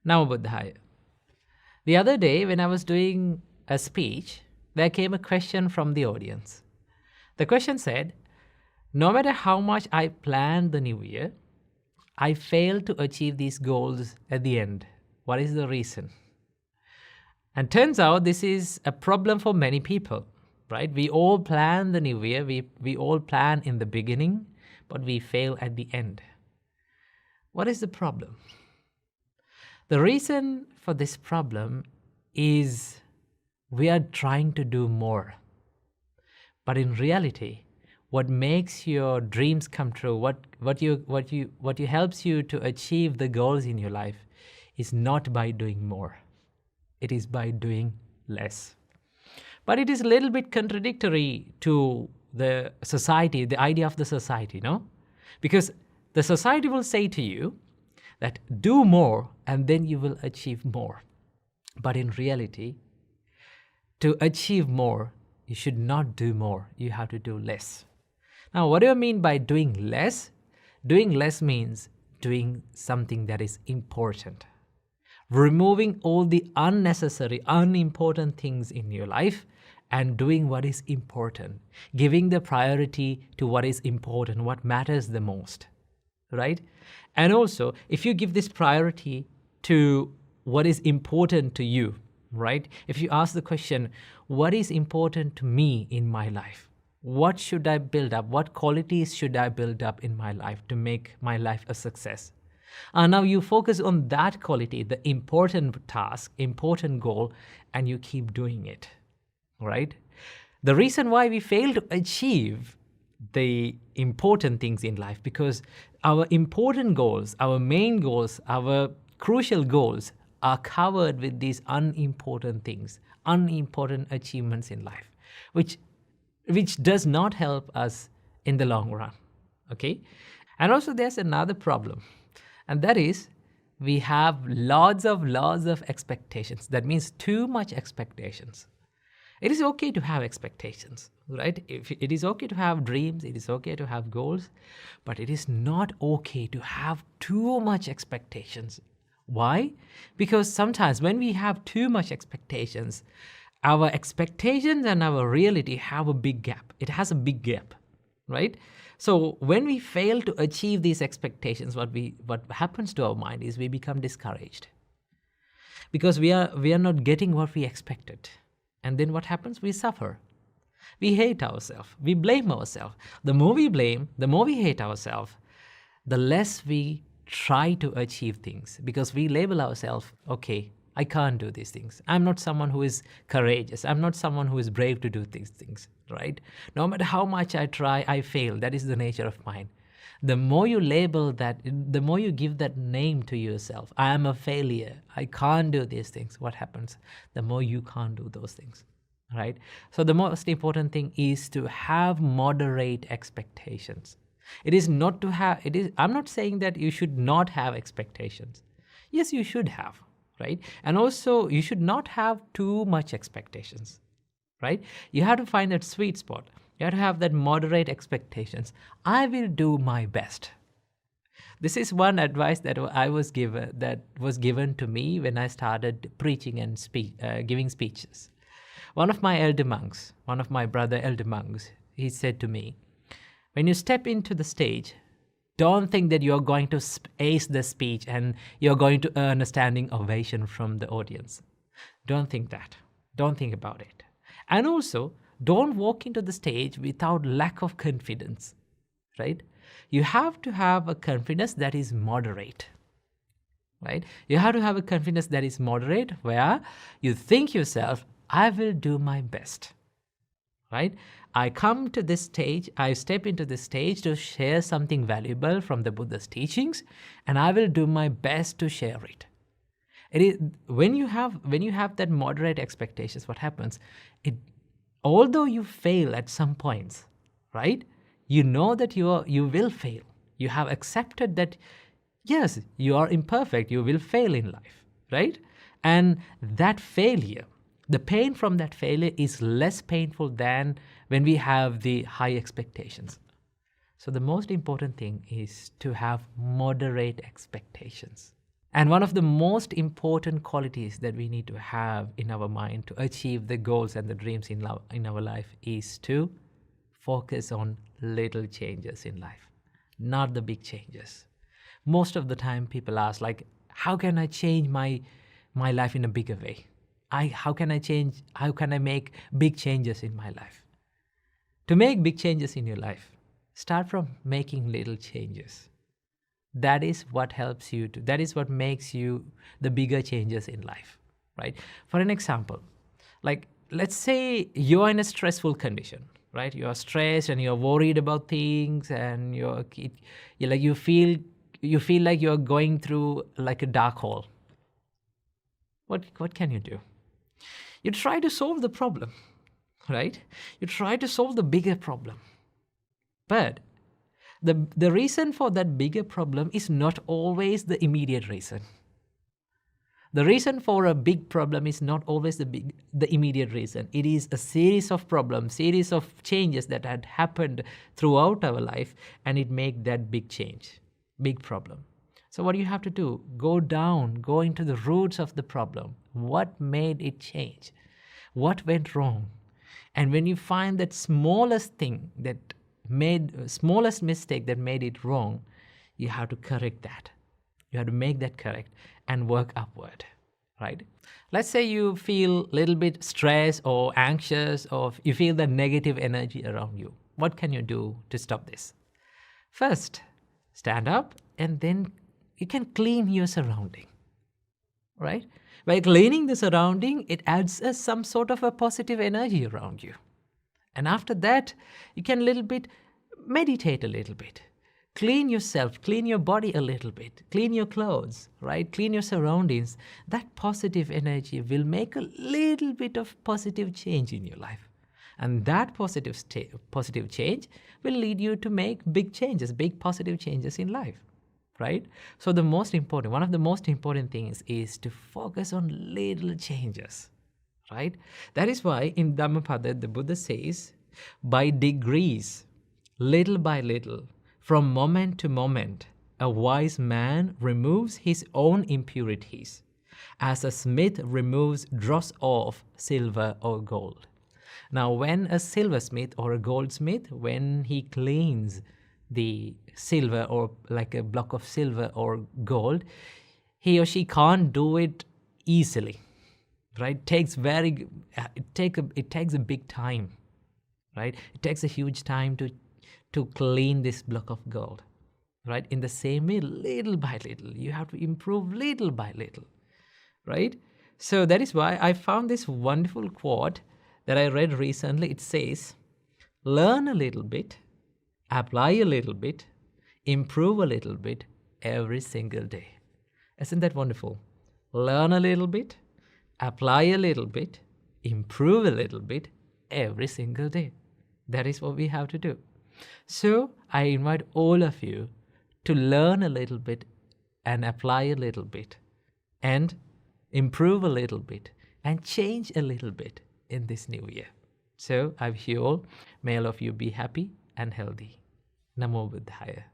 Namo Buddhaya. The other day, when I was doing a speech, there came a question from the audience. The question said, no matter how much I planned the new year, I failed to achieve these goals at the end. What is the reason? And turns out this is a problem for many people, right? We all plan the new year, we all plan in the beginning, but we fail at the end. What is the problem? The reason for this problem is we are trying to do more. But in reality, what makes your dreams come true, what helps you to achieve the goals in your life is not by doing more. It is by doing less. But it is a little bit contradictory to the society, the idea of the society, no? Because the society will say to you that do more and then you will achieve more. But in reality, to achieve more, you should not do more. You have to do less. Now, what do I mean by doing less? Doing less means doing something that is important. Removing all the unnecessary, unimportant things in your life and doing what is important. Giving the priority to what is important, what matters the most, right? And also, if you give this priority to what is important to you, right? If you ask the question, what is important to me in my life? What should I build up? What qualities should I build up in my life to make my life a success? And now you focus on that quality, the important task, important goal, and you keep doing it, right? The reason why we fail to achieve the important things in life, because our important goals, our main goals, our crucial goals are covered with these unimportant things, unimportant achievements in life, which does not help us in the long run, okay? And also there's another problem, and that is we have lots of expectations. That means too much expectations. It is okay to have expectations, right? It is okay to have dreams, it is okay to have goals, but it is not okay to have too much expectations. Why? Because sometimes when we have too much expectations, our expectations and our reality have a big gap. It has a big gap, right? So when we fail to achieve these expectations, what happens to our mind is we become discouraged because we are not getting what we expected. And then what happens? We suffer. We hate ourselves. We blame ourselves. The more we blame, the more we hate ourselves, the less we try to achieve things, because we label ourselves, okay, I can't do these things. I'm not someone who is courageous. I'm not someone who is brave to do these things, right? No matter how much I try, I fail. That is the nature of mine. The more you label that, the more you give that name to yourself, I am a failure, I can't do these things, what happens? The more you can't do those things, right? So the most important thing is to have moderate expectations. It is not to have, I'm not saying that you should not have expectations. Yes, you should have, right? And also you should not have too much expectations, right? You have to find that sweet spot. You have to have that moderate expectations. I will do my best. This is one advice that was given to me when I started preaching and giving speeches. One of my elder monks, one of my brother elder monks, he said to me, when you step into the stage, don't think that you're going to ace the speech and you're going to earn a standing ovation from the audience. Don't think that. Don't think about it. And also, don't walk into the stage without lack of confidence, right? You have to have a confidence that is moderate, right? You have to have a confidence that is moderate where you think yourself, I will do my best, right? I come to this stage, I step into this stage to share something valuable from the Buddha's teachings, and I will do my best to share it. It is when you have that moderate expectations, what happens? Although you fail at some points, right? You know that you will fail. You have accepted that, yes, you are imperfect, you will fail in life, right? And that failure, the pain from that failure is less painful than when we have the high expectations. So the most important thing is to have moderate expectations. And one of the most important qualities that we need to have in our mind to achieve the goals and the dreams in our life is to focus on little changes in life, not the big changes. Most of the time people ask, like, how can I change my life in a bigger way? How can I make big changes in my life? To make big changes in your life, start from making little changes. That is what helps you to, that is what makes you the bigger changes in life, right? For an example, like, let's say you're in a stressful condition, right? You're stressed and you're worried about things, and you feel like you're going through like a dark hole. What can you do? You try to solve the problem, right? You try to solve the bigger problem. But the reason for that bigger problem is not always the immediate reason. The reason for a big problem is not always the immediate reason. It is a series of problems, series of changes that had happened throughout our life, and it make that big change, big problem. So what do you have to do? Go into the roots of the problem. What made it change? What went wrong? And when you find that smallest mistake that made it wrong, you have to correct that. You have to make that correct and work upward, right? Let's say you feel a little bit stressed or anxious, or you feel the negative energy around you. What can you do to stop this? First, stand up, and then you can clean your surrounding, right? By cleaning the surrounding, it adds some sort of a positive energy around you. And after that, you can meditate a little bit. Clean yourself, clean your body a little bit, clean your clothes, right? Clean your surroundings. That positive energy will make a little bit of positive change in your life. And that positive change will lead you to make big changes, big positive changes in life, right? So one of the most important things is to focus on little changes, right? That is why in Dhammapada, the Buddha says, by degrees, little by little, from moment to moment, a wise man removes his own impurities, as a smith removes dross of silver or gold. Now, when a silversmith or a goldsmith, when he cleans the silver, or like a block of silver or gold, he or she can't do it easily, right? It takes a big time, right? It takes a huge time to clean this block of gold, right? In the same way, little by little, you have to improve little by little, right? So that is why I found this wonderful quote that I read recently. It says, learn a little bit, apply a little bit, improve a little bit every single day. Isn't that wonderful? Learn a little bit, apply a little bit, improve a little bit every single day. That is what we have to do. So I invite all of you to learn a little bit and apply a little bit and improve a little bit and change a little bit in this new year. So I wish you all, may all of you be happy and healthy. Namo Buddhaya.